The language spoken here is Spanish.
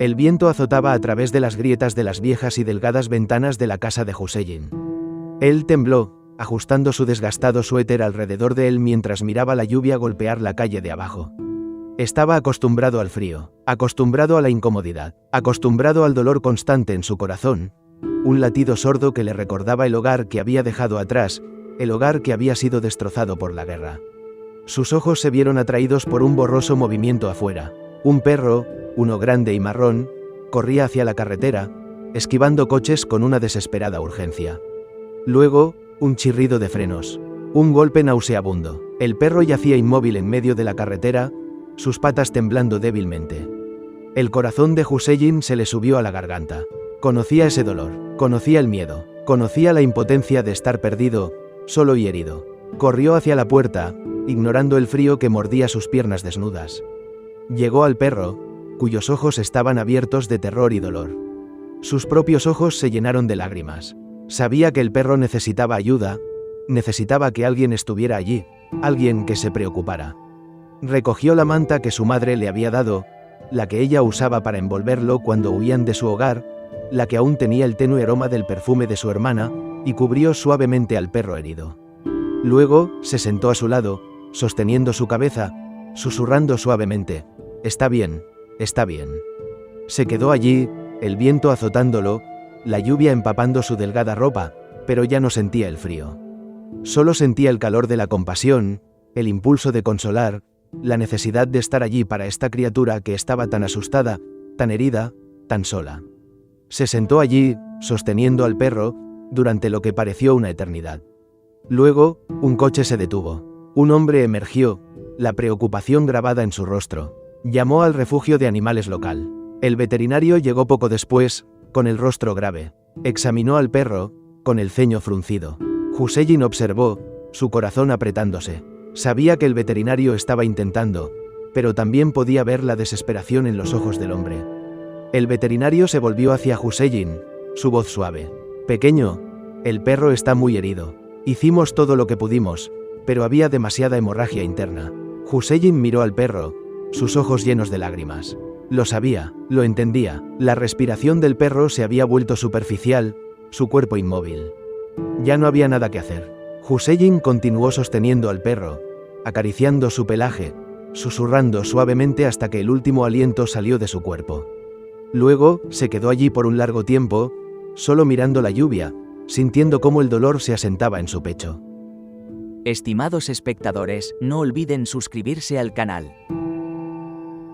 El viento azotaba a través de las grietas de las viejas y delgadas ventanas de la casa de Hüseyin. Él tembló, ajustando su desgastado suéter alrededor de él mientras miraba la lluvia golpear la calle de abajo. Estaba acostumbrado al frío, acostumbrado a la incomodidad, acostumbrado al dolor constante en su corazón, un latido sordo que le recordaba el hogar que había dejado atrás, el hogar que había sido destrozado por la guerra. Sus ojos se vieron atraídos por un borroso movimiento afuera. Un perro, uno grande y marrón, corría hacia la carretera, esquivando coches con una desesperada urgencia. Luego, un chirrido de frenos, un golpe nauseabundo. El perro yacía inmóvil en medio de la carretera, sus patas temblando débilmente. El corazón de Hüseyin se le subió a la garganta. Conocía ese dolor, conocía el miedo, conocía la impotencia de estar perdido, solo y herido. Corrió hacia la puerta, ignorando el frío que mordía sus piernas desnudas. Llegó al perro, cuyos ojos estaban abiertos de terror y dolor. Sus propios ojos se llenaron de lágrimas. Sabía que el perro necesitaba ayuda, necesitaba que alguien estuviera allí, alguien que se preocupara. Recogió la manta que su madre le había dado, la que ella usaba para envolverlo cuando huían de su hogar, la que aún tenía el tenue aroma del perfume de su hermana, y cubrió suavemente al perro herido. Luego, se sentó a su lado, sosteniendo su cabeza, susurrando suavemente: «Está bien, está bien». Se quedó allí, el viento azotándolo, la lluvia empapando su delgada ropa, pero ya no sentía el frío. Solo sentía el calor de la compasión, el impulso de consolar, la necesidad de estar allí para esta criatura que estaba tan asustada, tan herida, tan sola. Se sentó allí, sosteniendo al perro, durante lo que pareció una eternidad. Luego, un coche se detuvo. Un hombre emergió, la preocupación grabada en su rostro. Llamó al refugio de animales local. El veterinario llegó poco después, con el rostro grave. Examinó al perro, con el ceño fruncido. Hüseyin observó, su corazón apretándose. Sabía que el veterinario estaba intentando, pero también podía ver la desesperación en los ojos del hombre. El veterinario se volvió hacia Hüseyin, su voz suave. «Pequeño, el perro está muy herido. Hicimos todo lo que pudimos, pero había demasiada hemorragia interna». Hüseyin miró al perro, sus ojos llenos de lágrimas. Lo sabía, lo entendía. La respiración del perro se había vuelto superficial, su cuerpo inmóvil. Ya no había nada que hacer. Hüseyin continuó sosteniendo al perro, acariciando su pelaje, susurrando suavemente hasta que el último aliento salió de su cuerpo. Luego, se quedó allí por un largo tiempo, solo mirando la lluvia, sintiendo cómo el dolor se asentaba en su pecho. Estimados espectadores, no olviden suscribirse al canal.